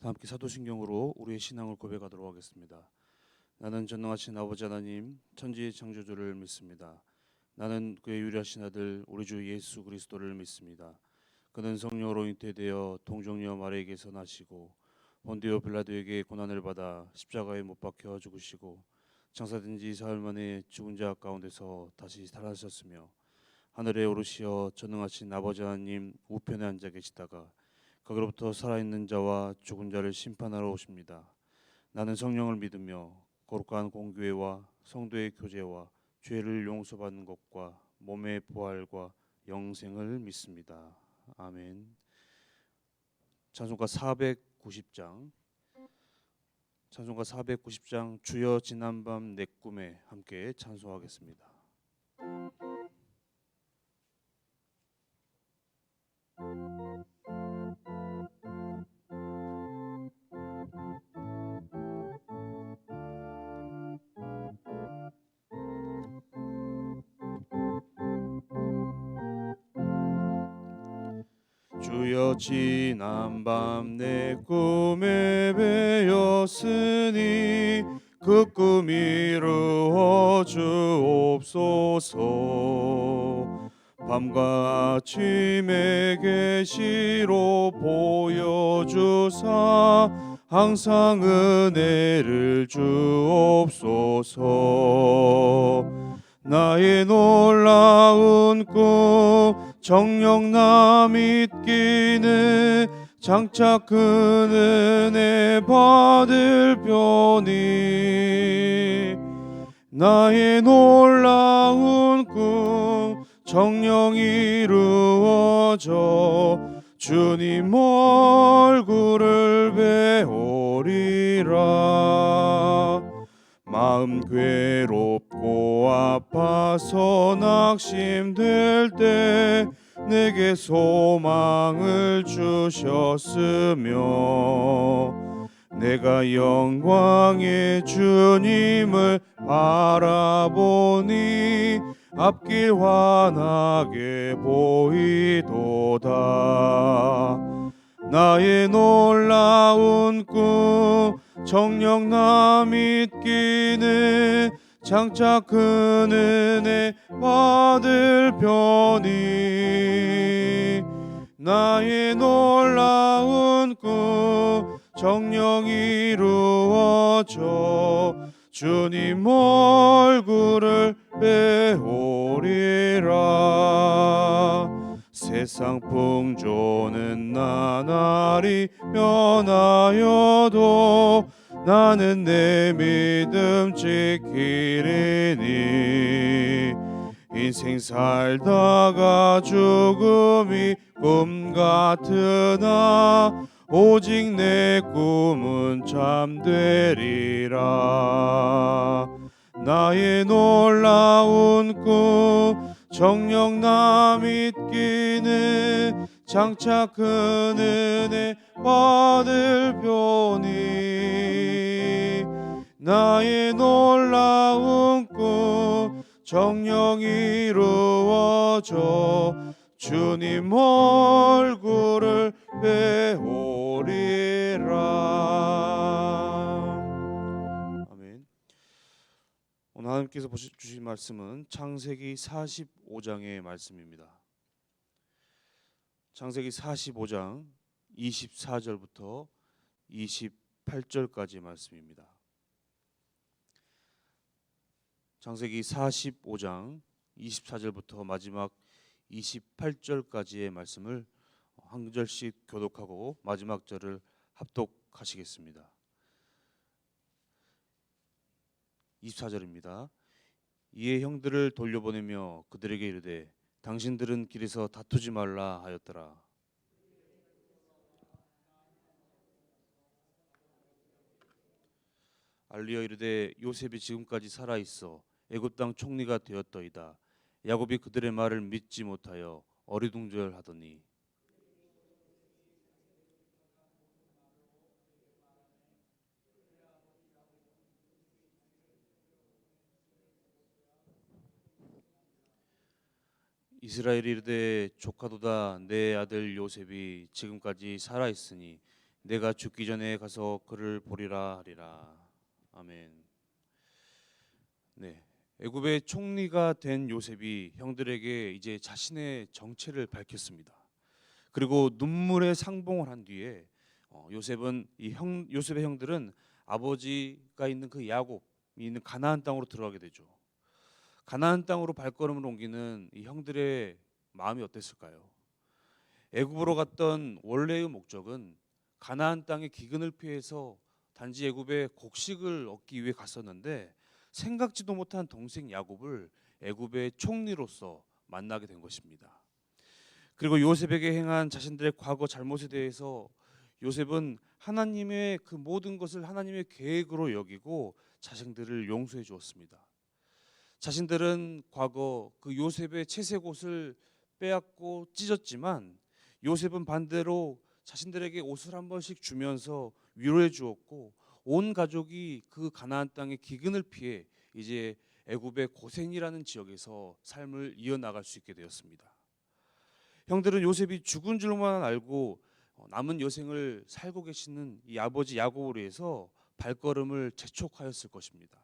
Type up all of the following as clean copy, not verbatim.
다 함께 사도신경으로 우리의 신앙을 고백하도록 하겠습니다. 나는 전능하신 아버지 하나님 천지의 창조주를 믿습니다. 나는 그의 유일하신 아들 우리 주 예수 그리스도를 믿습니다. 그는 성령으로 잉태되어 동정녀 마리아에게서 나시고 본디오 빌라도에게 고난을 받아 십자가에 못 박혀 죽으시고 장사된 지 사흘 만에 죽은 자 가운데서 다시 살아나셨으며 하늘에 오르시어 전능하신 아버지 하나님 우편에 앉아 계시다가 거기로부터 살아있는 자와 죽은 자를 심판하러 오십니다. 나는 성령을 믿으며 거룩한 공교회와 성도의 교제와 죄를 용서받는 것과 몸의 부활과 영생을 믿습니다. 아멘. 찬송가 490장 찬송가 490장 주여 지난밤 내 꿈에 함께 찬송하겠습니다. 주여 지난밤 내 꿈에 뵈었으니 그 꿈 이루어 주옵소서. 밤과 아침에 계시로 보여주사 항상 은혜를 주옵소서. 나의 놀라운 꿈 정녕 나 믿기는 장차 큰 은혜 받을 편이 나의 놀라운 꿈 정녕 이루어져 주님 얼굴을 배우리라. 마음 괴롭고 아파서 낙심될 때 내게 소망을 주셨으며 내가 영광의 주님을 바라보니 앞길 환하게 보이도다. 나의 놀라운 꿈 정녕 나 믿기는 장차 큰 은혜 받을 편이 나의 놀라운 꿈 정녕 이루어져 주님 얼굴을 배우리라. 세상 풍조는 나날이 변하여도 나는 내 믿음 지키리니 인생 살다가 죽음이 꿈 같으나 오직 내 꿈은 잠되리라. 나의 놀라운 꿈 정녕 나 믿기는 장차 큰 은혜 받을 편이 나의 놀라운 꿈 정녕 이루어져 주님 얼굴을 배우리라. 아멘. 오늘 하나님께서 주신 말씀은 창세기 45장의 말씀입니다. 창세기 45장 24절부터 28절까지 말씀입니다. 창세기 45장 24절부터 마지막 28절까지의 말씀을 한 절씩 교독하고 마지막 절을 합독하시겠습니다. 24절입니다. 이에 형들을 돌려보내며 그들에게 이르되 당신들은 길에서 다투지 말라 하였더라. 알리어 이르되 요셉이 지금까지 살아 있어 애굽 땅 총리가 되었더이다. 야곱이 그들의 말을 믿지 못하여 어리둥절하더니 이스라엘이 이르되 조카도다 내 아들 요셉이 지금까지 살아 있으니 내가 죽기 전에 가서 그를 보리라 하리라. 아멘. 네. 애굽의 총리가 된 요셉이 형들에게 이제 자신의 정체를 밝혔습니다. 그리고 눈물의 상봉을 한 뒤에 요셉의 형들은 아버지가 있는 그 야곱이 있는 가나안 땅으로 들어가게 되죠. 가나안 땅으로 발걸음을 옮기는 이 형들의 마음이 어땠을까요? 애굽으로 갔던 원래의 목적은 가나안 땅의 기근을 피해서 단지 애굽의 곡식을 얻기 위해 갔었는데 생각지도 못한 동생 야곱을 애굽의 총리로서 만나게 된 것입니다. 그리고 요셉에게 행한 자신들의 과거 잘못에 대해서 요셉은 하나님의 그 모든 것을 하나님의 계획으로 여기고 자신들을 용서해 주었습니다. 자신들은 과거 그 요셉의 채색옷을 빼앗고 찢었지만 요셉은 반대로 자신들에게 옷을 한 번씩 주면서 위로해 주었고 온 가족이 그 가나안 땅의 기근을 피해 이제 애굽의 고센이라는 지역에서 삶을 이어나갈 수 있게 되었습니다. 형들은 요셉이 죽은 줄만 알고 남은 여생을 살고 계시는 이 아버지 야곱으로 해서 발걸음을 재촉하였을 것입니다.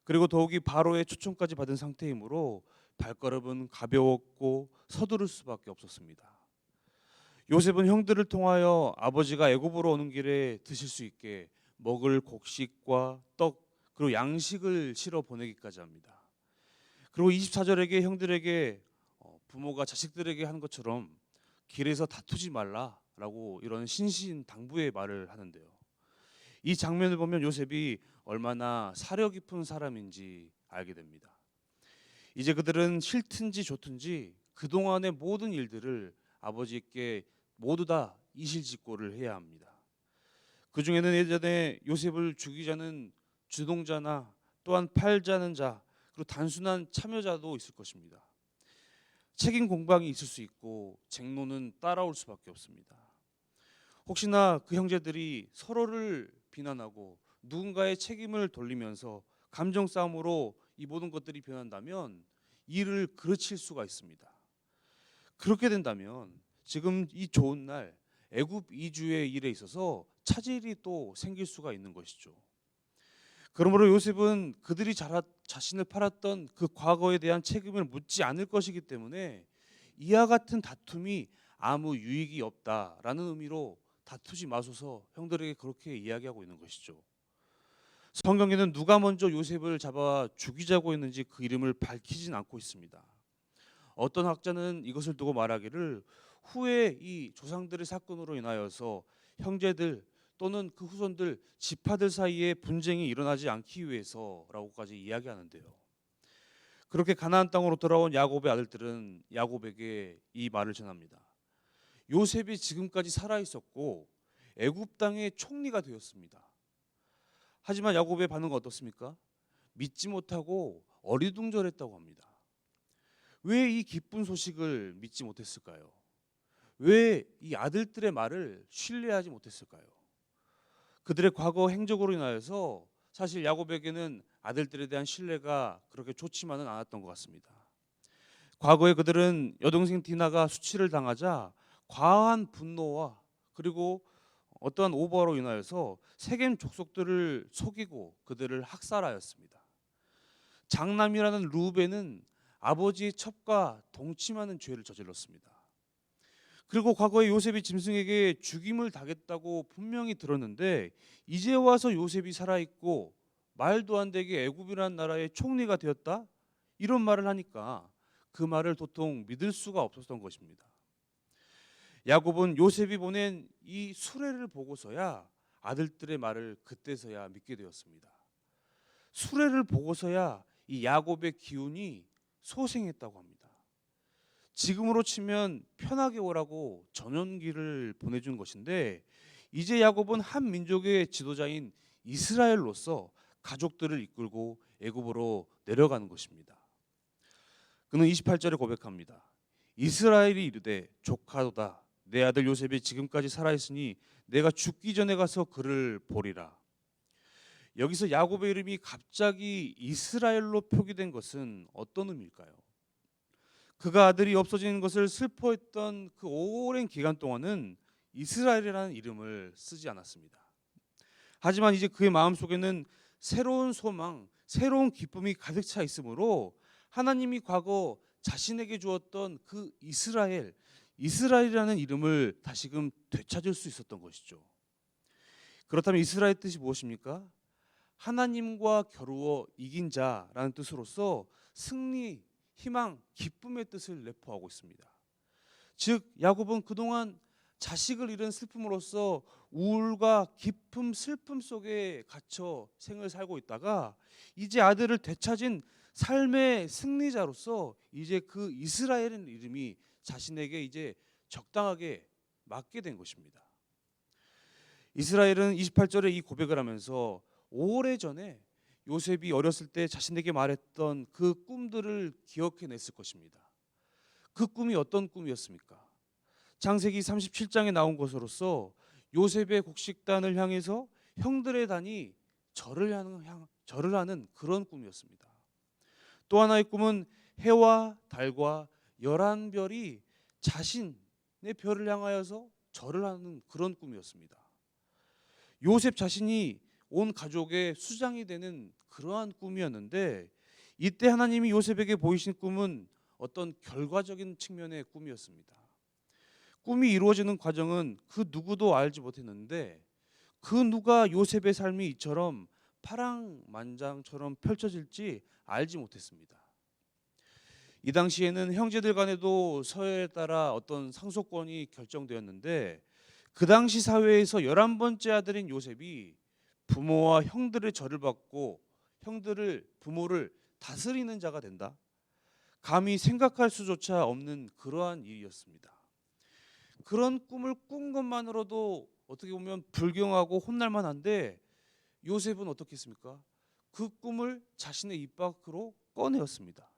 그리고 더욱이 바로의 초청까지 받은 상태이므로 발걸음은 가벼웠고 서두를 수밖에 없었습니다. 요셉은 형들을 통하여 아버지가 애굽으로 오는 길에 드실 수 있게 먹을 곡식과 떡 그리고 양식을 실어 보내기까지 합니다. 그리고 24절에게 형들에게 부모가 자식들에게 하는 것처럼 길에서 다투지 말라라고 이런 신신당부의 말을 하는데요. 이 장면을 보면 요셉이 얼마나 사려 깊은 사람인지 알게 됩니다. 이제 그들은 싫든지 좋든지 그동안의 모든 일들을 아버지께 모두 다 이실직고를 해야 합니다. 그 중에는 예전에 요셉을 죽이자는 주동자나 또한 팔자는 자 그리고 단순한 참여자도 있을 것입니다. 책임 공방이 있을 수 있고 쟁론은 따라올 수밖에 없습니다. 혹시나 그 형제들이 서로를 비난하고 누군가의 책임을 돌리면서 감정 싸움으로 이 모든 것들이 변한다면 이를 그르칠 수가 있습니다. 그렇게 된다면 지금 이 좋은 날 애굽 이주의 일에 있어서 차질이 또 생길 수가 있는 것이죠. 그러므로 요셉은 그들이 자신을 팔았던 그 과거에 대한 책임을 묻지 않을 것이기 때문에 이와 같은 다툼이 아무 유익이 없다라는 의미로 다투지 마소서 형들에게 그렇게 이야기하고 있는 것이죠. 성경에는 누가 먼저 요셉을 잡아 죽이자고 했는지 그 이름을 밝히진 않고 있습니다. 어떤 학자는 이것을 두고 말하기를 후에 이 조상들의 사건으로 인하여서 형제들 또는 그 후손들 지파들 사이에 분쟁이 일어나지 않기 위해서라고까지 이야기하는데요. 그렇게 가나안 땅으로 돌아온 야곱의 아들들은 야곱에게 이 말을 전합니다. 요셉이 지금까지 살아 있었고 애굽 땅의 총리가 되었습니다. 하지만 야곱의 반응은 어떻습니까? 믿지 못하고 어리둥절했다고 합니다. 왜 이 기쁜 소식을 믿지 못했을까요? 왜 이 아들들의 말을 신뢰하지 못했을까요? 그들의 과거 행적으로 인하여서 사실 야곱에게는 아들들에 대한 신뢰가 그렇게 좋지만은 않았던 것 같습니다. 과거에 그들은 여동생 디나가 수치를 당하자 과한 분노와 그리고 어떠한 오버로 인하여서 세겜 족속들을 속이고 그들을 학살하였습니다. 장남이라는 루벤은 아버지의 첩과 동침하는 죄를 저질렀습니다. 그리고 과거에 요셉이 짐승에게 죽임을 당했다고 분명히 들었는데 이제 와서 요셉이 살아있고 말도 안 되게 애굽이라는 나라의 총리가 되었다? 이런 말을 하니까 그 말을 도통 믿을 수가 없었던 것입니다. 야곱은 요셉이 보낸 이 수레를 보고서야 아들들의 말을 그때서야 믿게 되었습니다. 수레를 보고서야 이 야곱의 기운이 소생했다고 합니다. 지금으로 치면 편하게 오라고 전용기를 보내준 것인데 이제 야곱은 한 민족의 지도자인 이스라엘로서 가족들을 이끌고 애굽으로 내려가는 것입니다. 그는 28절에 고백합니다. 이스라엘이 이르되 조카도다 내 아들 요셉이 지금까지 살아있으니 내가 죽기 전에 가서 그를 보리라. 여기서 야곱의 이름이 갑자기 이스라엘로 표기된 것은 어떤 의미일까요? 그가 아들이 없어지는 것을 슬퍼했던 그 오랜 기간 동안은 이스라엘이라는 이름을 쓰지 않았습니다. 하지만 이제 그의 마음속에는 새로운 소망, 새로운 기쁨이 가득 차 있으므로 하나님이 과거 자신에게 주었던 그 이스라엘이라는 이름을 다시금 되찾을 수 있었던 것이죠. 그렇다면 이스라엘 뜻이 무엇입니까? 하나님과 겨루어 이긴 자라는 뜻으로서 승리, 희망, 기쁨의 뜻을 내포하고 있습니다. 즉 야곱은 그동안 자식을 잃은 슬픔으로써 우울과 깊은 슬픔 속에 갇혀 생을 살고 있다가 이제 아들을 되찾은 삶의 승리자로서 이제 그 이스라엘이라는 이름이 자신에게 이제 적당하게 맞게 된 것입니다. 이스라엘은 28절에 이 고백을 하면서 오래전에 요셉이 어렸을 때 자신에게 말했던 그 꿈들을 기억해냈을 것입니다. 그 꿈이 어떤 꿈이었습니까? 창세기 37장에 나온 것으로서 요셉의 곡식단을 향해서 형들의 단이 절을 하는 그런 꿈이었습니다. 또 하나의 꿈은 해와 달과 11별이 자신의 별을 향하여서 절을 하는 그런 꿈이었습니다. 요셉 자신이 온 가족의 수장이 되는 그러한 꿈이었는데 이때 하나님이 요셉에게 보이신 꿈은 어떤 결과적인 측면의 꿈이었습니다. 꿈이 이루어지는 과정은 그 누구도 알지 못했는데 그 누가 요셉의 삶이 이처럼 파랑만장처럼 펼쳐질지 알지 못했습니다. 이 당시에는 형제들 간에도 서열에 따라 어떤 상속권이 결정되었는데 그 당시 사회에서 11번째 아들인 요셉이 부모와 형들의 절을 받고 부모를 다스리는 자가 된다. 감히 생각할 수조차 없는 그러한 일이었습니다. 그런 꿈을 꾼 것만으로도 어떻게 보면 불경하고 혼날만 한데 요셉은 어떻게 했습니까? 그 꿈을 자신의 입 밖으로 꺼내었습니다.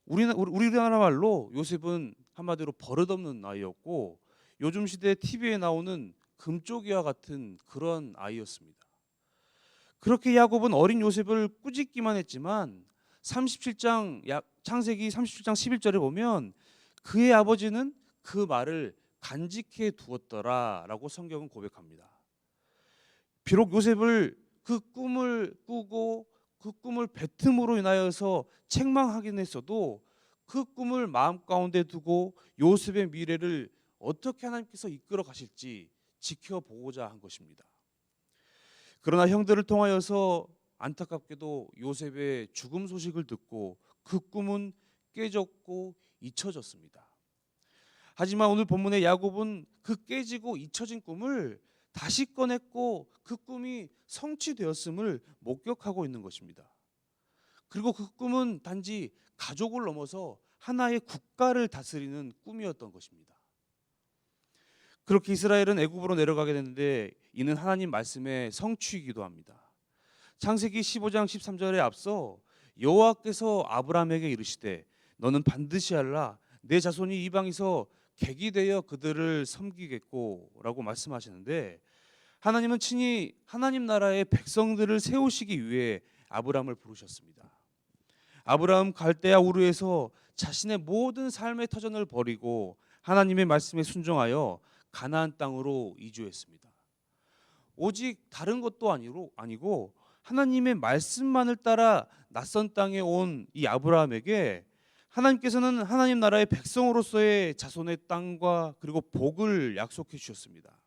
우리나라 말로 요셉은 한마디로 버릇없는 아이였고 요즘 시대 TV에 나오는 금쪽이와 같은 그런 아이였습니다. 그렇게 야곱은 어린 요셉을 꾸짖기만 했지만 창세기 37장 11절에 보면 그의 아버지는 그 말을 간직해 두었더라라고 성경은 고백합니다. 비록 요셉을 그 꿈을 꾸고 그 꿈을 뱉음으로 인하여서 책망하긴 했어도 그 꿈을 마음 가운데 두고 요셉의 미래를 어떻게 하나님께서 이끌어 가실지 지켜보고자 한 것입니다. 그러나 형들을 통하여서 안타깝게도 요셉의 죽음 소식을 듣고 그 꿈은 깨졌고 잊혀졌습니다. 하지만 오늘 본문의 야곱은 그 깨지고 잊혀진 꿈을 다시 꺼냈고 그 꿈이 성취되었음을 목격하고 있는 것입니다. 그리고 그 꿈은 단지 가족을 넘어서 하나의 국가를 다스리는 꿈이었던 것입니다. 그렇게 이스라엘은 애굽으로 내려가게 되는데 이는 하나님 말씀의 성취이기도 합니다. 창세기 15장 13절에 앞서 여호와께서 아브라함에게 이르시되 너는 반드시 알라 내 자손이 이방에서 객이 되어 그들을 섬기겠고 라고 말씀하시는데 하나님은 친히 하나님 나라의 백성들을 세우시기 위해 아브라함을 부르셨습니다. 아브라함 갈대아 우르에서 자신의 모든 삶의 터전을 버리고 하나님의 말씀에 순종하여 가나안 땅으로 이주했습니다. 오직 다른 것도 아니고 하나님의 말씀만을 따라 낯선 땅에 온 이 아브라함에게 하나님께서는 하나님 나라의 백성으로서의 자손의 땅과 그리고 복을 약속해 주셨습니다.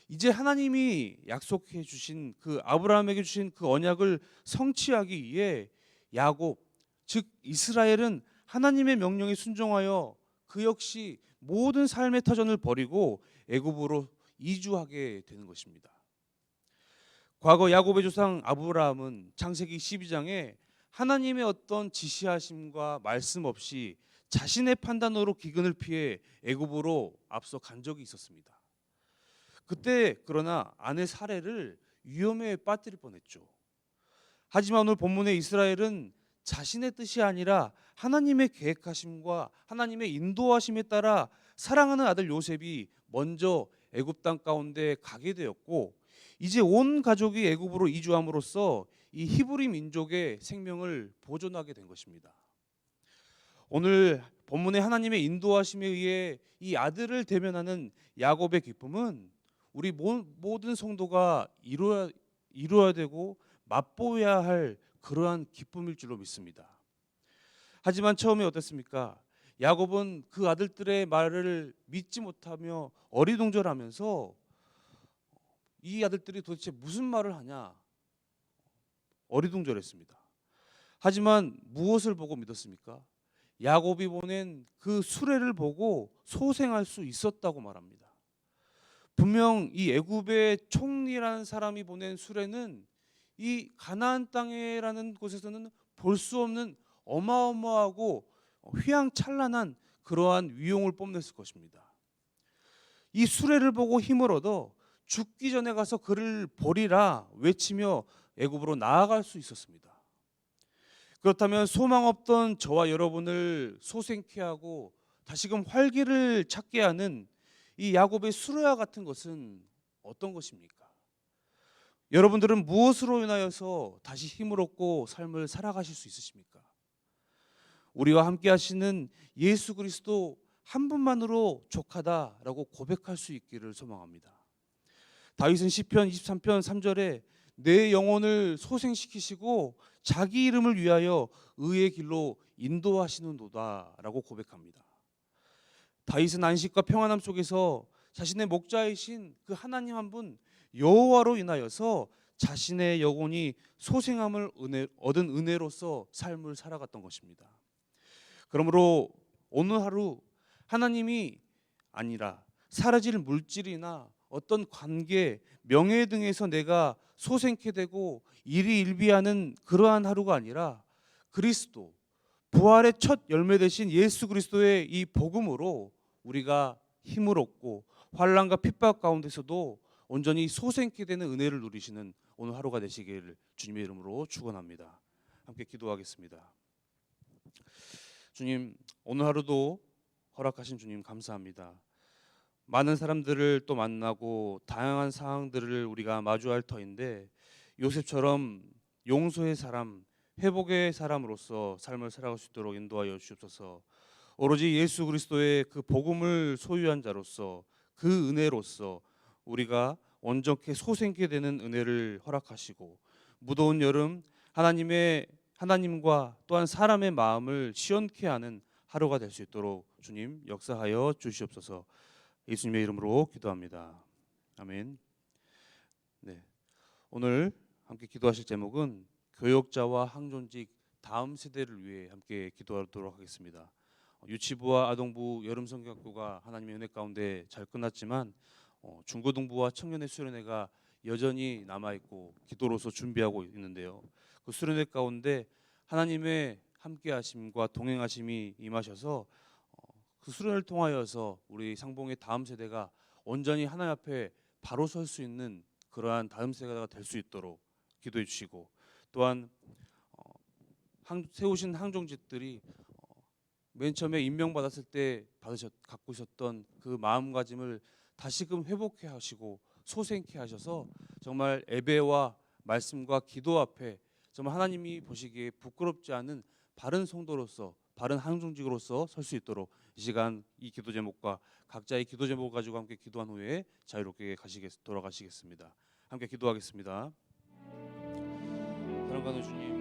이제 하나님이 약속해 주신 그 아브라함에게 주신 그 언약을 성취하기 위해 야곱 즉 이스라엘은 하나님의 명령에 순종하여 그 역시 모든 삶의 터전을 버리고 애굽으로 이주하게 되는 것입니다. 과거 야곱의 조상 아브라함은 창세기 12장에 하나님의 어떤 지시하심과 말씀 없이 자신의 판단으로 기근을 피해 애굽으로 앞서 간 적이 있었습니다. 그때 그러나 아내 사레를 위험에 빠뜨릴 뻔했죠. 하지만 오늘 본문의 이스라엘은 자신의 뜻이 아니라 하나님의 계획하심과 하나님의 인도하심에 따라 사랑하는 아들 요셉이 먼저 애굽 땅 가운데 가게 되었고 이제 온 가족이 애굽으로 이주함으로써 이 히브리 민족의 생명을 보존하게 된 것입니다. 오늘 본문의 하나님의 인도하심에 의해 이 아들을 대면하는 야곱의 기쁨은 우리 모든 성도가 이루어야 되고 맛보아야 할 그러한 기쁨일 줄로 믿습니다. 하지만 처음에 어땠습니까? 야곱은 그 아들들의 말을 믿지 못하며 어리둥절하면서 이 아들들이 도대체 무슨 말을 하냐 어리둥절했습니다. 하지만 무엇을 보고 믿었습니까? 야곱이 보낸 그 수레를 보고 소생할 수 있었다고 말합니다. 분명 이 애굽의 총리라는 사람이 보낸 수레는 이 가나안 땅에라는 곳에서는 볼 수 없는 어마어마하고 휘황찬란한 그러한 위용을 뽐냈을 것입니다. 이 수레를 보고 힘을 얻어 죽기 전에 가서 그를 버리라 외치며 애굽으로 나아갈 수 있었습니다. 그렇다면 소망 없던 저와 여러분을 소생케 하고 다시금 활기를 찾게 하는 이 야곱의 수레와 같은 것은 어떤 것입니까? 여러분들은 무엇으로 인하여서 다시 힘을 얻고 삶을 살아가실 수 있으십니까? 우리와 함께 하시는 예수 그리스도 한 분만으로 족하다라고 고백할 수 있기를 소망합니다. 다윗은 시편 23편 3절에 내 영혼을 소생시키시고 자기 이름을 위하여 의의 길로 인도하시는도다라고 고백합니다. 다윗은 안식과 평안함 속에서 자신의 목자이신 그 하나님 한 분 여호와로 인하여서 자신의 영혼이 소생함을 얻은 은혜로서 삶을 살아갔던 것입니다. 그러므로 오늘 하루 하나님이 아니라 사라질 물질이나 어떤 관계, 명예 등에서 내가 소생케 되고 일희일비하는 그러한 하루가 아니라 그리스도, 부활의 첫 열매 되신 예수 그리스도의 이 복음으로 우리가 힘을 얻고 환난과 핍박 가운데서도 온전히 소생케 되는 은혜를 누리시는 오늘 하루가 되시기를 주님의 이름으로 축원합니다. 함께 기도하겠습니다. 주님, 오늘 하루도 허락하신 주님 감사합니다. 많은 사람들을 또 만나고 다양한 상황들을 우리가 마주할 터인데 요셉처럼 용서의 사람, 회복의 사람으로서 삶을 살아갈 수 있도록 인도하여 주옵소서. 오로지 예수 그리스도의 그 복음을 소유한 자로서 그 은혜로서 우리가 온전케 소생케 되는 은혜를 허락하시고 무더운 여름 하나님과 또한 사람의 마음을 시원케 하는 하루가 될 수 있도록 주님 역사하여 주시옵소서. 예수님의 이름으로 기도합니다. 아멘. 네, 오늘 함께 기도하실 제목은 교역자와 항존직 다음 세대를 위해 함께 기도하도록 하겠습니다. 유치부와 아동부 여름 성경학교가 하나님의 은혜 가운데 잘 끝났지만 중고등부와 청년의 수련회가 여전히 남아 있고 기도로서 준비하고 있는데요. 그 수련회 가운데 하나님의 함께하심과 동행하심이 임하셔서 그 수련을 통하여서 우리 상봉의 다음 세대가 온전히 하나님 앞에 바로 설 수 있는 그러한 다음 세대가 될 수 있도록 기도해 주시고 또한 세우신 항종직들이 맨 처음에 임명받았을 때 갖고 있었던 그 마음가짐을 다시금 회복해 하시고 소생케 하셔서 정말 예배와 말씀과 기도 앞에 정말 하나님이 보시기에 부끄럽지 않은 바른 성도로서 바른 항종직으로서 설 수 있도록 이 시간 이 기도 제목과 각자의 기도 제목을 가지고 함께 기도한 후에 자유롭게 돌아가시겠습니다. 함께 기도하겠습니다. 사랑하는 주님,